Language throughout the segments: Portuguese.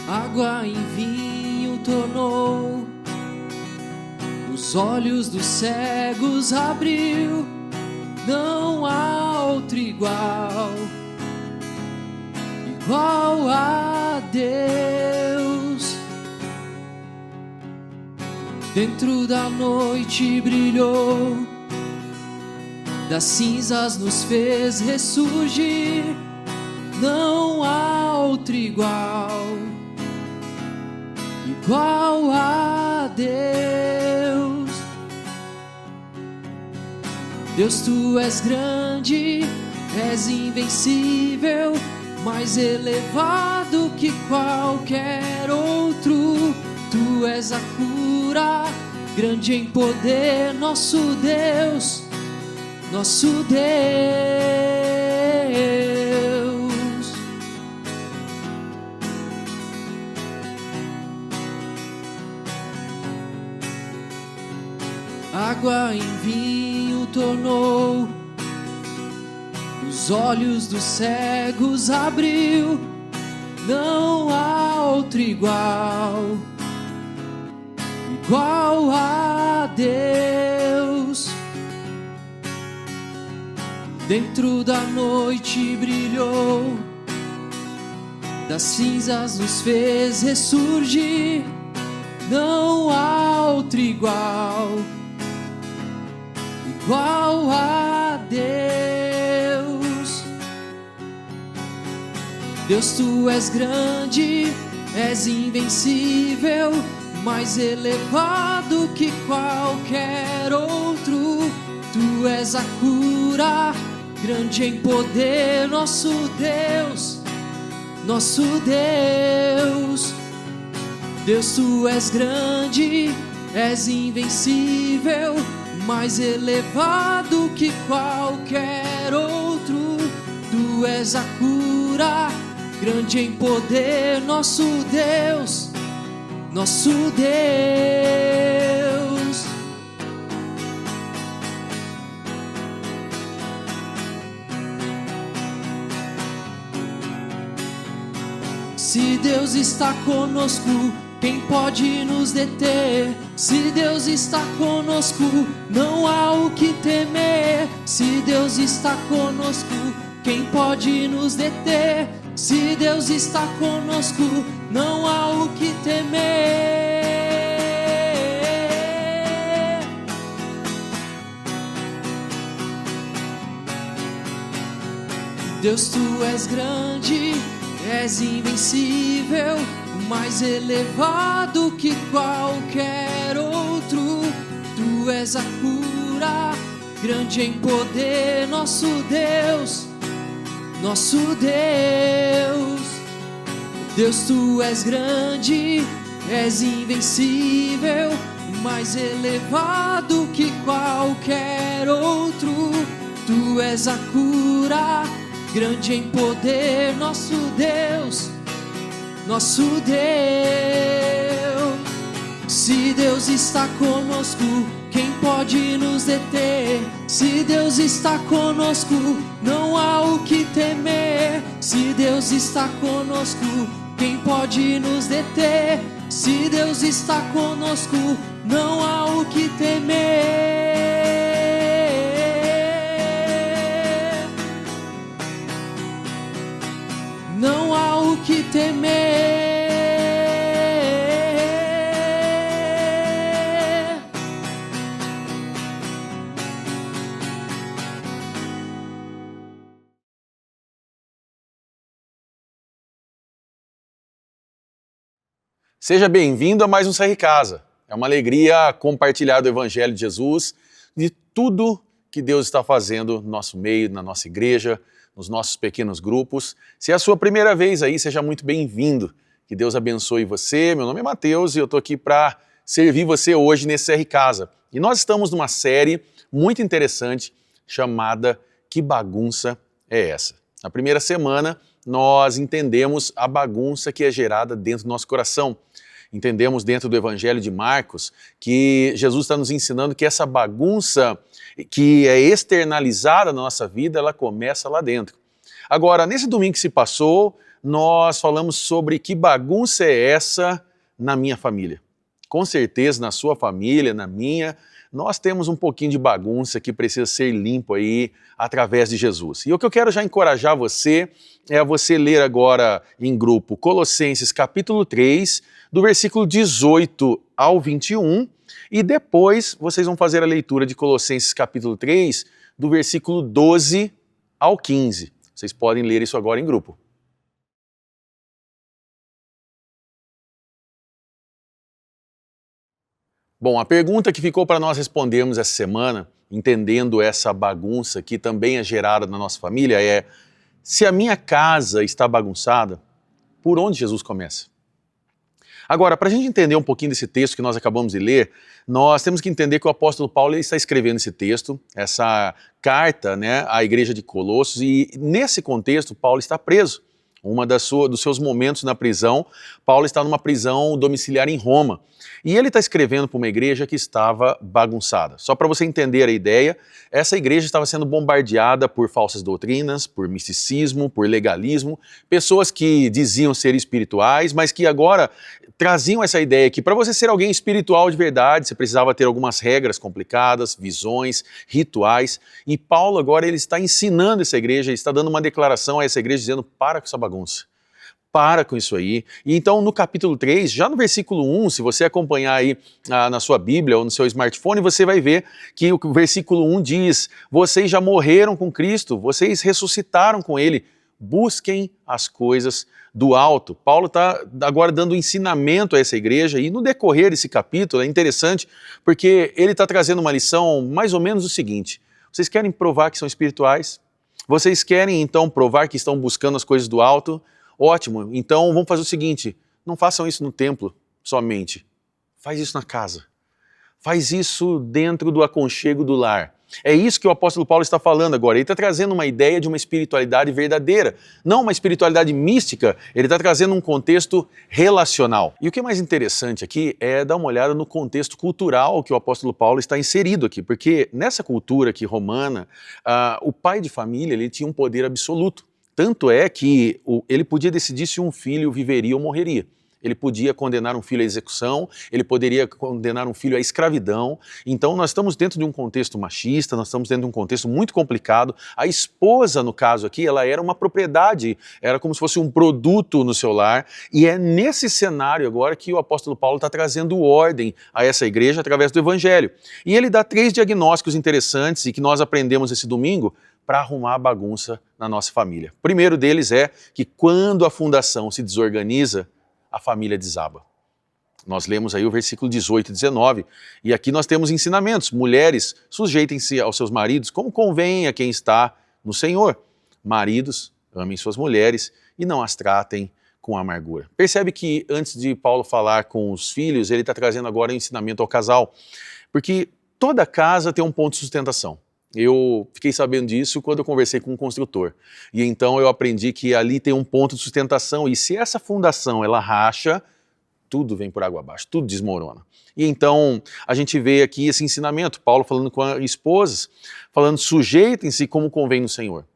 Água em vinho tornou, os olhos dos cegos abriu. Não há outro igual a Deus. Dentro da noite brilhou, das cinzas nos fez ressurgir. Não há outro igual a Deus. Deus, tu és grande, és invencível, mais elevado que qualquer outro. Tu és a cura, grande em poder, nosso Deus, nosso Deus. Água em vinho tornou, os olhos dos cegos abriu. Não há outro igual a Deus. Dentro da noite brilhou, das cinzas nos fez ressurgir. Não há outro igual a Deus. Deus, tu és grande, és invencível, mais elevado que qualquer outro. Tu és a cura, grande em poder, nosso Deus, nosso Deus. Deus, tu és grande, és invencível, mais elevado que qualquer outro. Tu és a cura, grande em poder, nosso Deus, nosso Deus. Se Deus está conosco, quem pode nos deter? Se Deus está conosco, não há o que temer. Se Deus está conosco, quem pode nos deter? Se Deus está conosco, não há o que temer. Deus, tu és grande, és invencível, mais elevado que qualquer outro. Tu és a cura, grande em poder, nosso Deus, nosso Deus. Deus, tu és grande, és invencível, mais elevado que qualquer outro. Tu és a cura, grande em poder, nosso Deus, nosso Deus. Se Deus está conosco, quem pode nos deter? Se Deus está conosco, não há o que temer. Se Deus está conosco, quem pode nos deter? Se Deus está conosco, não há o que temer. Não há o que temer. Seja bem-vindo a mais um CR Casa. É uma alegria compartilhar do Evangelho de Jesus, de tudo que Deus está fazendo no nosso meio, na nossa igreja, nos nossos pequenos grupos. Se é a sua primeira vez aí, seja muito bem-vindo. Que Deus abençoe você. Meu nome é Mateus e eu estou aqui para servir você hoje nesse CR Casa. E nós estamos numa série muito interessante chamada Que Bagunça é Essa? Na primeira semana, nós entendemos a bagunça que é gerada dentro do nosso coração. Entendemos dentro do Evangelho de Marcos que Jesus está nos ensinando que essa bagunça que é externalizada na nossa vida, ela começa lá dentro. Agora, nesse domingo que se passou, nós falamos sobre que bagunça é essa na minha família. Com certeza na sua família, na minha, nós temos um pouquinho de bagunça que precisa ser limpo aí através de Jesus. E o que eu quero já encorajar você é a você ler agora em grupo Colossenses capítulo 3, do versículo 18 ao 21, e depois vocês vão fazer a leitura de Colossenses capítulo 3, do versículo 12 ao 15. Vocês podem ler isso agora em grupo. Bom, a pergunta que ficou para nós respondermos essa semana, entendendo essa bagunça que também é gerada na nossa família, é: se a minha casa está bagunçada, por onde Jesus começa? Agora, para a gente entender um pouquinho desse texto que nós acabamos de ler, nós temos que entender que o apóstolo Paulo ele está escrevendo esse texto, essa carta, né, à igreja de Colossos, e nesse contexto Paulo está preso. Dos seus momentos na prisão, Paulo está numa prisão domiciliar em Roma. E ele está escrevendo para uma igreja que estava bagunçada. Só para você entender a ideia, essa igreja estava sendo bombardeada por falsas doutrinas, por misticismo, por legalismo, pessoas que diziam ser espirituais, mas que agora traziam essa ideia que para você ser alguém espiritual de verdade, você precisava ter algumas regras complicadas, visões, rituais. E Paulo agora ele está ensinando essa igreja, ele está dando uma declaração a essa igreja dizendo: para com essa bagunça. Para com isso aí. E então no capítulo 3, já no versículo 1, se você acompanhar aí na sua Bíblia ou no seu smartphone, você vai ver que o versículo 1 diz: vocês já morreram com Cristo, vocês ressuscitaram com Ele, busquem as coisas do alto. Paulo está agora dando ensinamento a essa igreja, e no decorrer desse capítulo é interessante porque ele está trazendo uma lição mais ou menos o seguinte: vocês querem provar que são espirituais? Vocês querem então provar que estão buscando as coisas do alto? Ótimo, então vamos fazer o seguinte: não façam isso no templo somente, faz isso na casa, faz isso dentro do aconchego do lar. É isso que o apóstolo Paulo está falando agora. Ele está trazendo uma ideia de uma espiritualidade verdadeira, não uma espiritualidade mística. Ele está trazendo um contexto relacional. E o que é mais interessante aqui é dar uma olhada no contexto cultural que o apóstolo Paulo está inserido aqui, porque nessa cultura aqui romana, o pai de família ele tinha um poder absoluto. Tanto é que ele podia decidir se um filho viveria ou morreria. Ele podia condenar um filho à execução, ele poderia condenar um filho à escravidão. Então nós estamos dentro de um contexto machista, nós estamos dentro de um contexto muito complicado. A esposa, no caso aqui, ela era uma propriedade, era como se fosse um produto no seu lar. E é nesse cenário agora que o apóstolo Paulo está trazendo ordem a essa igreja através do Evangelho. E ele dá 3 diagnósticos interessantes e que nós aprendemos esse domingo para arrumar a bagunça na nossa família. O primeiro deles é que quando a fundação se desorganiza, a família desaba. Nós lemos aí o versículo 18 e 19, e aqui nós temos ensinamentos. Mulheres, sujeitem-se aos seus maridos como convém a quem está no Senhor. Maridos, amem suas mulheres e não as tratem com amargura. Percebe que antes de Paulo falar com os filhos, ele está trazendo agora um ensinamento ao casal, porque toda casa tem um ponto de sustentação. Eu fiquei sabendo disso quando eu conversei com um construtor. E então eu aprendi que ali tem um ponto de sustentação, e se essa fundação ela racha, tudo vem por água abaixo, tudo desmorona. E então a gente vê aqui esse ensinamento, Paulo falando com as esposas, falando: sujeitem-se como convém no Senhor.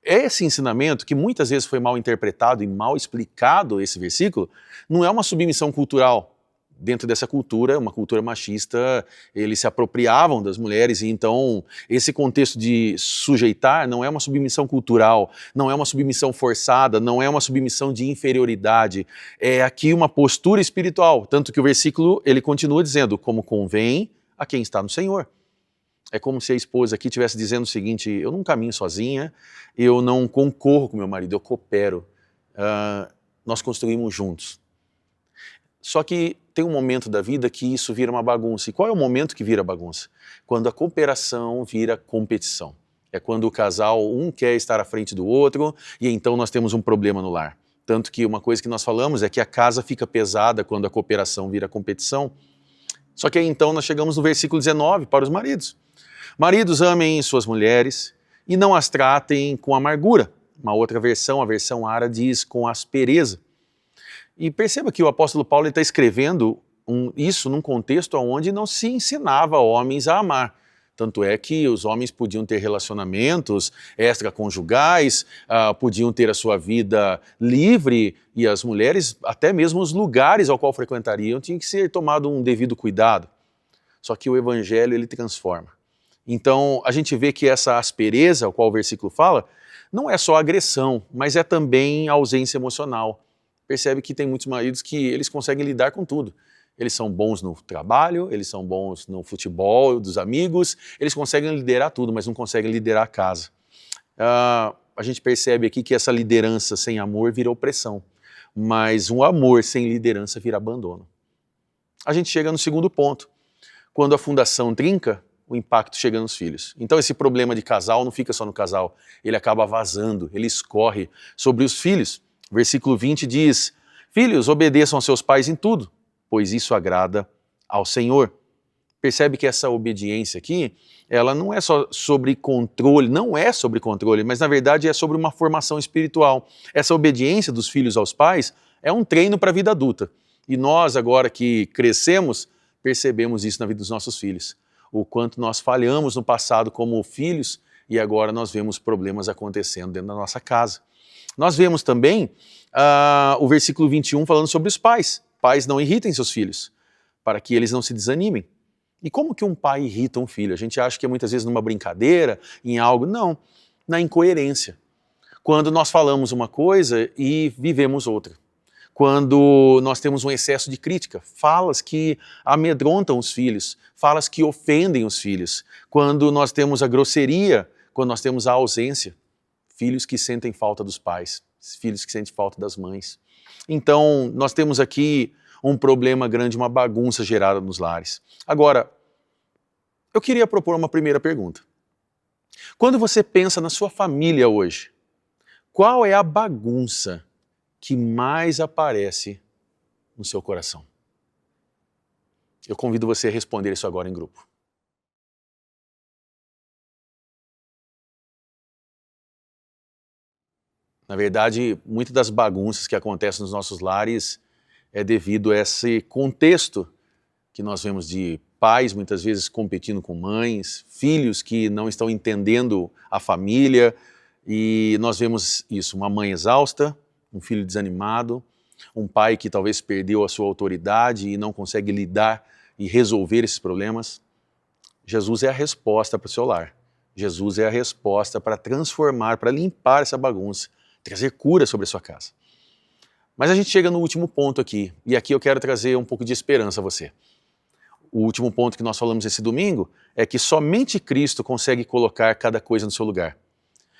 Esse ensinamento, que muitas vezes foi mal interpretado e mal explicado, esse versículo, não é uma submissão cultural. Dentro dessa cultura, uma cultura machista, eles se apropriavam das mulheres, e então esse contexto de sujeitar não é uma submissão cultural, não é uma submissão forçada, não é uma submissão de inferioridade, é aqui uma postura espiritual, tanto que o versículo ele continua dizendo: como convém a quem está no Senhor. É como se a esposa aqui estivesse dizendo o seguinte: eu não caminho sozinha, eu não concorro com meu marido, eu coopero, nós construímos juntos. Só que tem um momento da vida que isso vira uma bagunça. E qual é o momento que vira bagunça? Quando a cooperação vira competição. É quando o casal, um quer estar à frente do outro, e então nós temos um problema no lar. Tanto que uma coisa que nós falamos é que a casa fica pesada quando a cooperação vira competição. Só que aí então nós chegamos no versículo 19 para os maridos. Maridos, amem suas mulheres e não as tratem com amargura. Uma outra versão, a versão Ara, diz com aspereza. E perceba que o apóstolo Paulo está escrevendo isso num contexto onde não se ensinava homens a amar. Tanto é que os homens podiam ter relacionamentos extraconjugais, podiam ter a sua vida livre, e as mulheres, até mesmo os lugares ao qual frequentariam, tinha que ser tomado um devido cuidado. Só que o Evangelho, ele transforma. Então, a gente vê que essa aspereza, ao qual o versículo fala, não é só agressão, mas é também ausência emocional. Percebe que tem muitos maridos que eles conseguem lidar com tudo. Eles são bons no trabalho, eles são bons no futebol dos amigos, eles conseguem liderar tudo, mas não conseguem liderar a casa. A gente percebe aqui que essa liderança sem amor vira opressão, mas um amor sem liderança vira abandono. A gente chega no segundo ponto. Quando a fundação trinca, o impacto chega nos filhos. Então esse problema de casal não fica só no casal, ele acaba vazando, ele escorre sobre os filhos. Versículo 20 diz: filhos, obedeçam aos seus pais em tudo, pois isso agrada ao Senhor. Percebe que essa obediência aqui, ela não é só sobre controle, não é sobre controle, mas na verdade é sobre uma formação espiritual. Essa obediência dos filhos aos pais é um treino para a vida adulta. E nós, agora que crescemos, percebemos isso na vida dos nossos filhos. O quanto nós falhamos no passado como filhos e agora nós vemos problemas acontecendo dentro da nossa casa. Nós vemos também o versículo 21 falando sobre os pais. Pais, não irritem seus filhos, para que eles não se desanimem. E como que um pai irrita um filho? A gente acha que é muitas vezes numa brincadeira, em algo. Não, na incoerência. Quando nós falamos uma coisa e vivemos outra. Quando nós temos um excesso de crítica, falas que amedrontam os filhos, falas que ofendem os filhos. Quando nós temos a grosseria, quando nós temos a ausência, filhos que sentem falta dos pais, filhos que sentem falta das mães. Então, nós temos aqui um problema grande, uma bagunça gerada nos lares. Agora, eu queria propor uma primeira pergunta. Quando você pensa na sua família hoje, qual é a bagunça que mais aparece no seu coração? Eu convido você a responder isso agora em grupo. Na verdade, muitas das bagunças que acontecem nos nossos lares é devido a esse contexto que nós vemos de pais muitas vezes competindo com mães, filhos que não estão entendendo a família, e nós vemos isso, uma mãe exausta, um filho desanimado, um pai que talvez perdeu a sua autoridade e não consegue lidar e resolver esses problemas. Jesus é a resposta para o seu lar. Jesus é a resposta para transformar, para limpar essa bagunça, trazer cura sobre a sua casa. Mas a gente chega no último ponto aqui, e aqui eu quero trazer um pouco de esperança a você. O último ponto que nós falamos esse domingo é que somente Cristo consegue colocar cada coisa no seu lugar.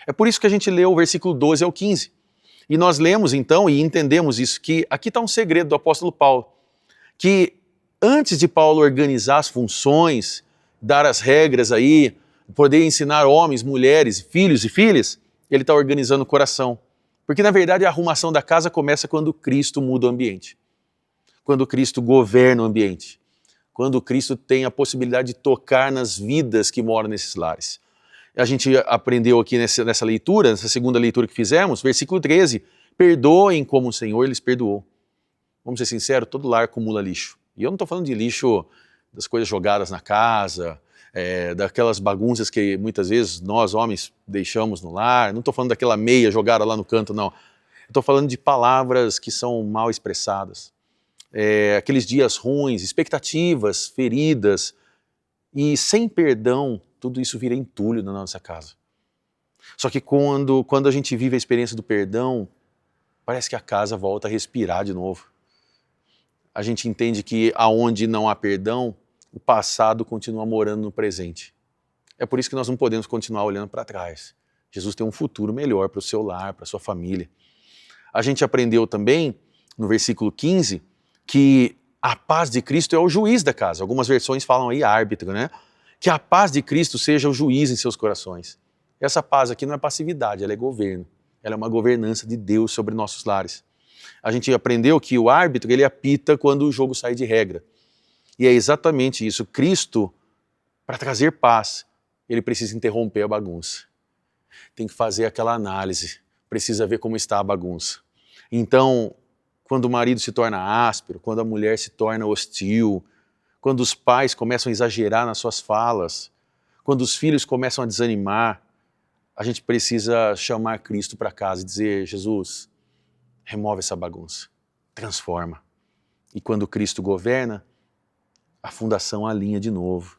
É por isso que a gente leu o versículo 12 ao 15. E nós lemos então e entendemos isso, que aqui está um segredo do apóstolo Paulo, que antes de Paulo organizar as funções, dar as regras aí, poder ensinar homens, mulheres, filhos e filhas, ele está organizando o coração. Porque na verdade a arrumação da casa começa quando Cristo muda o ambiente, quando Cristo governa o ambiente, quando Cristo tem a possibilidade de tocar nas vidas que moram nesses lares. A gente aprendeu aqui nessa leitura, nessa segunda leitura que fizemos, versículo 13, perdoem como o Senhor lhes perdoou. Vamos ser sinceros, todo lar acumula lixo. E eu não estou falando de lixo das coisas jogadas na casa, daquelas bagunças que muitas vezes nós, homens, deixamos no lar. Não estou falando daquela meia jogada lá no canto, não. Estou falando de palavras que são mal expressadas. Aqueles dias ruins, expectativas, feridas. E sem perdão, tudo isso vira entulho na nossa casa. Só que quando a gente vive a experiência do perdão, parece que a casa volta a respirar de novo. A gente entende que aonde não há perdão, o passado continua morando no presente. É por isso que nós não podemos continuar olhando para trás. Jesus tem um futuro melhor para o seu lar, para a sua família. A gente aprendeu também, no versículo 15, que a paz de Cristo é o juiz da casa. Algumas versões falam aí árbitro, né? Que a paz de Cristo seja o juiz em seus corações. Essa paz aqui não é passividade, ela é governo. Ela é uma governança de Deus sobre nossos lares. A gente aprendeu que o árbitro, ele apita quando o jogo sai de regra. E é exatamente isso. Cristo, para trazer paz, ele precisa interromper a bagunça. Tem que fazer aquela análise, precisa ver como está a bagunça. Então, quando o marido se torna áspero, quando a mulher se torna hostil, quando os pais começam a exagerar nas suas falas, Quando os filhos começam a desanimar, a gente precisa chamar Cristo para casa e dizer: Jesus, remove essa bagunça, transforma. E quando Cristo governa, a fundação alinha de novo,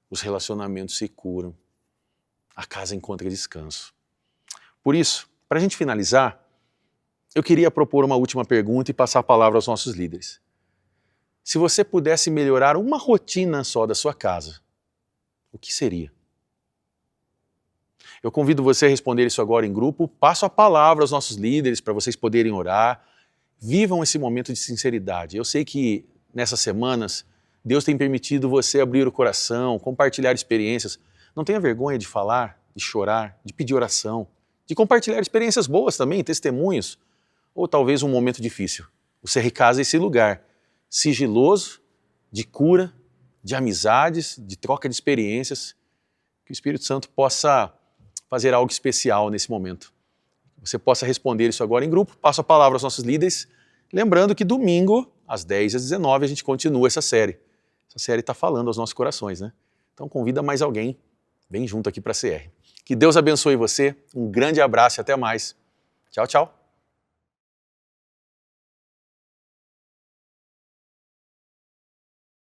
os relacionamentos se curam, a casa encontra descanso. Por isso, para a gente finalizar, eu queria propor uma última pergunta e passar a palavra aos nossos líderes. Se você pudesse melhorar uma rotina só da sua casa, o que seria? Eu convido você a responder isso agora em grupo, passo a palavra aos nossos líderes para vocês poderem orar. Vivam esse momento de sinceridade. Eu sei que nessas semanas Deus tem permitido você abrir o coração, compartilhar experiências. Não tenha vergonha de falar, de chorar, de pedir oração, de compartilhar experiências boas também, testemunhos, ou talvez um momento difícil. O CR Casa é esse lugar sigiloso, de cura, de amizades, de troca de experiências. Que o Espírito Santo possa fazer algo especial nesse momento. Você possa responder isso agora em grupo. Passo a palavra aos nossos líderes. Lembrando que domingo, às 10 às 19, a gente continua essa série. Essa série está falando aos nossos corações, né? Então convida mais alguém. Vem junto aqui para a CR. Que Deus abençoe você. Um grande abraço e até mais. Tchau, tchau.